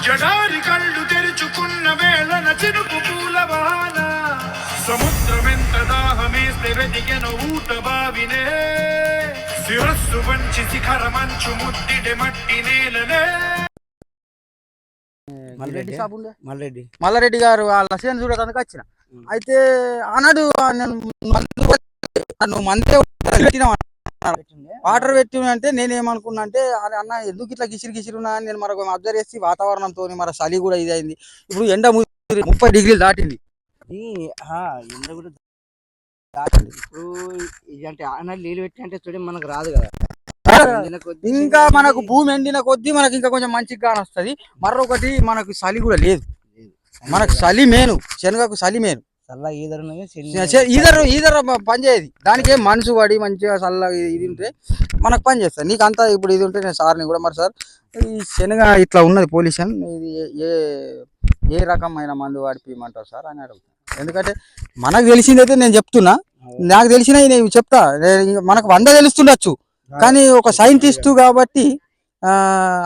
జడారి కళ్ళు తెరుచుకున్న వేళన చినుకు పూల వాన సముద్రమెంత దాహమేస్తే వెదికెన ఊట బావినే శిరస్సు వంచి శిఖర మంచు ముద్దిడే మట్టి నేలనే. మల్లారెడ్డి గారు వాళ్ళ చేను చూడటానికి వచ్చిన. అయితే అన్నాడు నువ్వు మందే వాటర్ పెట్టి అంటే నేనేమనుకున్నా అంటే అన్న ఎందుకు ఇట్లా గిసిరున్నా అని నేను మరొక అబ్జర్వ్ చేసి వాతావరణంతో మరి చలి కూడా ఇది అయింది. ఇప్పుడు ఎండ 30 డిగ్రీలు దాటింది. ఎండ కూడా దాటింది. ఇప్పుడు ఇదంటే నీళ్ళు పెట్టి అంటే చూడండి మనకు రాదు కదా. ఇంకా మనకు భూమి ఎండిన కొద్దీ మనకి ఇంకా కొంచెం మంచిగా వస్తుంది. మరొకటి మనకు చలి కూడా లేదు. మనకు చలి మేను, శనగకు చలి మేను. ఈదర్ పని చేయదు. దానికి మనసు పడి మంచిగా చల్లగా ఇది ఉంటే మనకు పని చేస్తుంది. నీకు అంతా ఇప్పుడు ఇది ఉంటే నేను సార్ని కూడా మరి సార్ ఈ శనగ ఇట్లా ఉన్నది పొల్యూషన్, ఇది ఏ రకమైన మందు వాడిపిమంటారు సార్ అని అడుగుతాను. ఎందుకంటే మనకు తెలిసిందైతే నేను చెప్తున్నా, నాకు తెలిసినవి నేను చెప్తా. మనకు 100 తెలుస్తుండొచ్చు, కానీ ఒక సైంటిస్టు కాబట్టి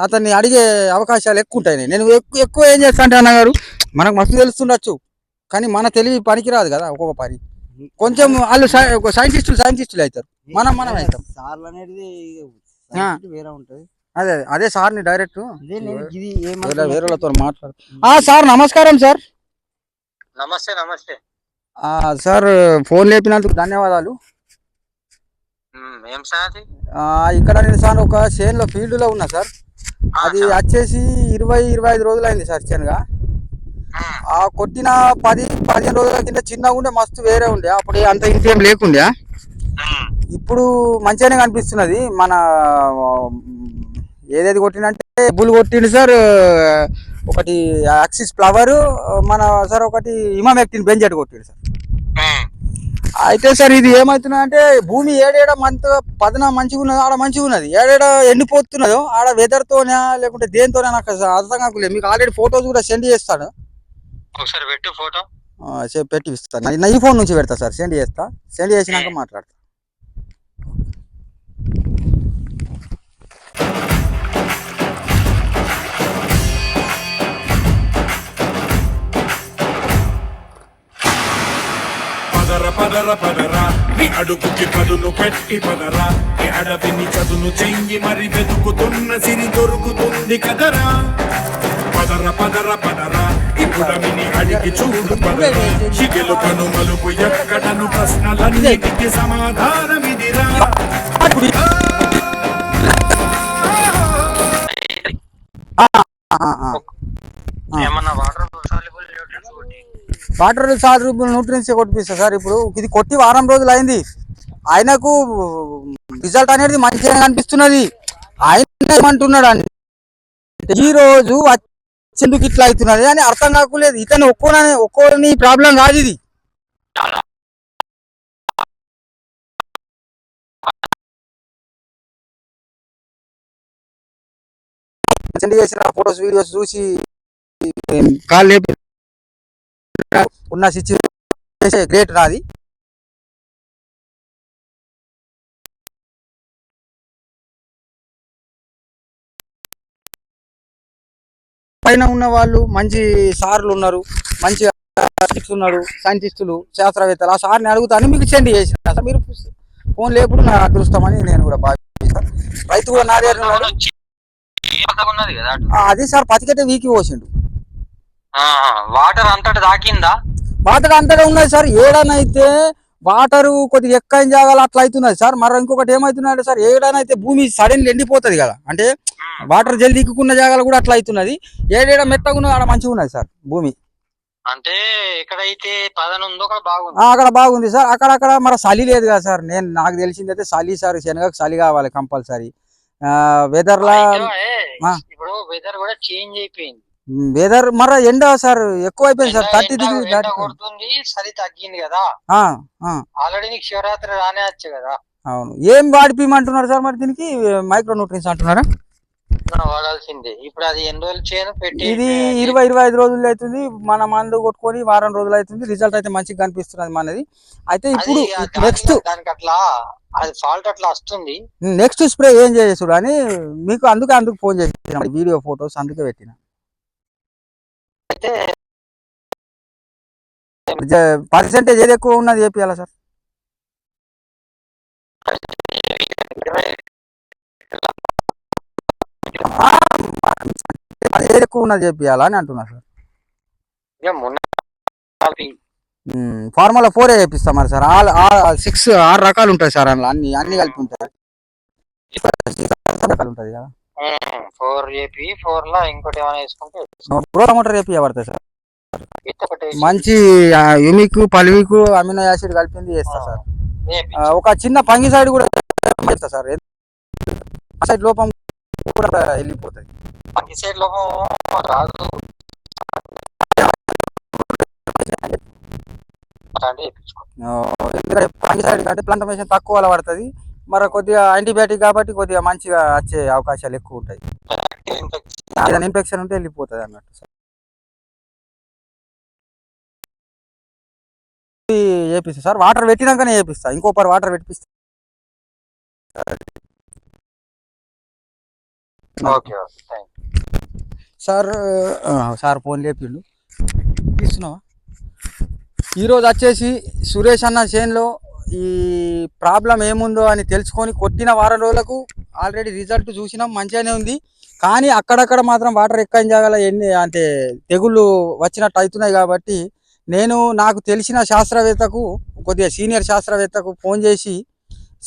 అతన్ని అడిగే అవకాశాలు ఎక్కువ ఉంటాయి. నేను ఎక్కువ ఏం చేస్తా అంటే అన్నగారు మనకు మస్తు తెలుస్తుండొచ్చు, కానీ మన తెలివి పనికిరాదు కదా. ఒక్కొక్క పని కొంచెం వాళ్ళు సైంటిస్టులు అవుతారు, మనం అవుతాం. సార్లు అనేది వేరే ఉంటుంది. అదే సార్ని డైరెక్ట్ వేరేతో మాట్లాడు. సార్ నమస్కారం సార్. నమస్తే నమస్తే సార్, ఫోన్ లేపినందుకు ధన్యవాదాలు. ఇక్కడ నేను సార్ ఒక చేనులో ఫీల్డ్ లో ఉన్నా సార్. అది వచ్చేసి 20-25 రోజులు అయింది సార్ శనగా. కొట్టిన 10-15 రోజుల కింద చిన్నగా ఉండే మస్తు వేరే ఉండే, అప్పుడు అంత ఇంకేం లేకుండే. ఇప్పుడు మంచిగానే కనిపిస్తున్నది. మన ఏదేది కొట్టినంటే బుల్ కొట్టిండు సార్, ఒకటి యాక్సిస్ ఫ్లవర్ మన సార్, ఒకటి ఇమామెక్టిన్ బెంజెట్ కొట్టిండు సార్. అయితే సార్ ఇది ఏమవుతున్నా అంటే భూమి ఏడేడ పదన మంచిగా ఉన్నదో ఆడ మంచిగా ఉన్నది, ఏడేడ ఎండిపోతున్నదో ఆడ వెదర్తోనే లేకుంటే దేనితోనే నాకు అర్థం కాకలేదు. మీకు ఆల్రెడీ ఫొటోస్ కూడా సెండ్ చేస్తాను, ఒకసారి పెట్టు ఫోటో పెట్టి ఇస్తాను. నా ఈ ఫోన్ నుంచి పెడతా సార్, సెండ్ చేసినాక మాట్లాడతా. పదరా నీ అడుగుకి పదును పెట్టి పదరా, నీ అడవిని చదును చెయ్యి మరి వెతుకుతున్న సిరి దొరుకుతుంది కదరా. పదరా ఇప్పుడమిని అడిగి చూడు పదరా, చికెలు కనుమలుపు ఎక్కడను ప్రశ్నలన్నిటికి సమాధానమిదిరా. వాటర్ సాల్యుబుల్ న్యూట్రియన్స్ కొట్టిస్తా సార్. ఇప్పుడు ఇది కొట్టి వారం రోజులు అయింది, ఆయనకు రిజల్ట్ అనేది మంచిగా కనిపిస్తున్నది. ఆయన ఏమంటున్నాడు అంటే ఈ రోజు ఎందుకు ఇట్లా అవుతున్నది అని అర్థం కాకలేదు. ఇతను ఒక్కోని ప్రాబ్లం కాదు ఇది. చేసిన ఫొటోస్ వీడియోస్ చూసి కాల్ లేపి ఉన్న సిచ్యువేషన్ గ్రేట్ రాది. పైన ఉన్న వాళ్ళు మంచి సార్లు ఉన్నారు, మంచి ఉన్నారు, సైంటిస్టులు, శాస్త్రవేత్తలు. ఆ సార్ని అడుగుతాను, మీకు సెండ్ చేసిన మీరు ఫోన్ లేపుడు నా అదృష్టం అని నేను కూడా భావిస్తాను. రైతు కూడా నా దగ్గర అది సార్ పతికట్టే వీకి పోసిండు. వాటర్ అంతటా తాకిందా? వాటర్ అంతటా ఉన్నది సార్. ఏడనైతే వాటరు కొద్దిగా ఎక్కని జాగాలు అట్లా అవుతున్నది సార్. మరి ఇంకొకటి ఏమవుతున్నది సార్, ఏడనైతే భూమి సడన్లీ ఎండిపోతుంది కదా, అంటే వాటర్ జల్ది దిక్కుకున్న జాగాలు కూడా అట్లా అవుతున్నది. ఏడేడ మెత్తగా ఉన్నది ఆడ మంచిగా ఉన్నది సార్ భూమి. అంటే ఎక్కడైతే పదన ఉందో అక్కడ బాగుంది సార్. అక్కడక్కడ మరి చలి లేదు కదా సార్. నాకు తెలిసింది అయితే చలి సార్, శనగకు చలి కావాలి కంపల్సరీ. వెదర్ లా ఇప్పుడు వెదర్ కూడా చేంజ్ అయిపోయింది. వెదర్ మరి ఎండ సార్ ఎక్కువ అయిపోయింది సార్. 30 డిగ్రీ కొడుతుంది, చలి తగ్గింది కదా. ఆల్రెడీ నీకు శివరాత్రి రానే వచ్చు కదా. అవును. ఏం వాడిపిమంటున్నారు సార్ మరి దీనికి? మైక్రో న్యూట్రియన్స్ అంటున్నారా? వాడాల్సిందే. ఇప్పుడు అది ఎన్ని రోజులు చేయను పెట్టి ఇది 20-25 రోజులు అవుతుంది. మన మందు కొట్టుకొని వారం రోజులు అవుతుంది. రిజల్ట్ అయితే మంచిగా కనిపిస్తున్నది మనది. అయితే ఇప్పుడు నెక్స్ట్ దానికి అట్లా అది ఫాల్ట్ అట్లా వస్తుంది. నెక్స్ట్ స్ప్రే ఏం చేసుడు అని మీకు అందుకు ఫోన్ చేసిన, వీడియో ఫొటోస్ అందుకే పెట్టిన. అయితే పర్సెంటేజ్ ఏది ఎక్కువ ఉన్నది ఏపీఎల్ సార్? ఏది ఎక్కువ ఉన్నది ఏపీఎల్ అని అంటున్నా సార్. ఇక మొన్న ఫార్ములా 4 వేపిస్తాం మరి సార్. 6 రకాలు ఉంటాయి సార్, అందులో అన్ని కలిపి ఉంటాయి. రకాలు ఉంటుంది కదా. 4 ఏపీ 4 లా ఇంకోటి ఏమైనా వేసుకుంటే గ్రోత్ మోటార్ ఏపీ పడతాయి సార్. ఒకటి మంచి యుమిక్ పల్విక్ అమినో యాసిడ్ కలిపింది వేస్తా సార్. ఒక చిన్న పంగి సైడ్ కూడా వేస్తా సార్. సైడ్ లోపం కూడా వెళ్ళిపోతుంది. పంగి సైడ్ లోపం రాదు. ఎందుకంటే పంగి సైడ్ కంటే ప్లాంటమేషన్ తక్కువ పడుతుంది, మరి కొద్దిగా యాంటీబయాటిక్ కాబట్టి కొద్దిగా మంచిగా వచ్చే అవకాశాలు ఎక్కువ ఉంటాయి. ఏదైనా ఇన్ఫెక్షన్ ఉంటే వెళ్ళిపోతుంది అన్నట్టు సార్. వేపిస్తా సార్, వాటర్ పెట్టినాకనే వేపిస్తా. ఇంకోపర్ వాటర్ పెట్టిస్తా సార్. సార్ ఫోన్ లేపిండు, ఇస్తున్నావా? ఈరోజు వచ్చేసి సురేష్ అన్న చేనులో ఈ ప్రాబ్లం ఏముందో అని తెలుసుకొని కొట్టిన వారం రోజులకు ఆల్రెడీ రిజల్ట్ చూసినాం, మంచిగానే ఉంది. కానీ అక్కడక్కడ మాత్రం వాటర్ ఎక్కువ జాగాలో అంటే తెగుళ్ళు వచ్చినట్టు అవుతున్నాయి. కాబట్టి నాకు తెలిసిన శాస్త్రవేత్తకు, కొద్దిగా సీనియర్ శాస్త్రవేత్తకు ఫోన్ చేసి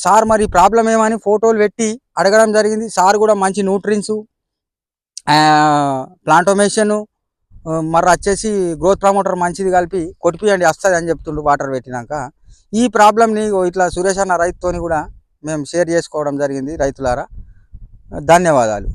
సార్ మరి ప్రాబ్లం ఏమని ఫోటోలు పెట్టి అడగడం జరిగింది. సార్ కూడా మంచి న్యూట్రిన్స్, ప్లాంటోమేషన్, మరి వచ్చేసి గ్రోత్ ప్రమోటర్ మంచిది కలిపి కొట్టిపియండి వస్తుంది అని చెప్తుండు వాటర్ పెట్టినాక. ఈ ప్రాబ్లమ్ని ఇట్లా సురేష్ అన్న రైతుతోని కూడా మేము షేర్ చేసుకోవడం జరిగింది. రైతులారా ధన్యవాదాలు.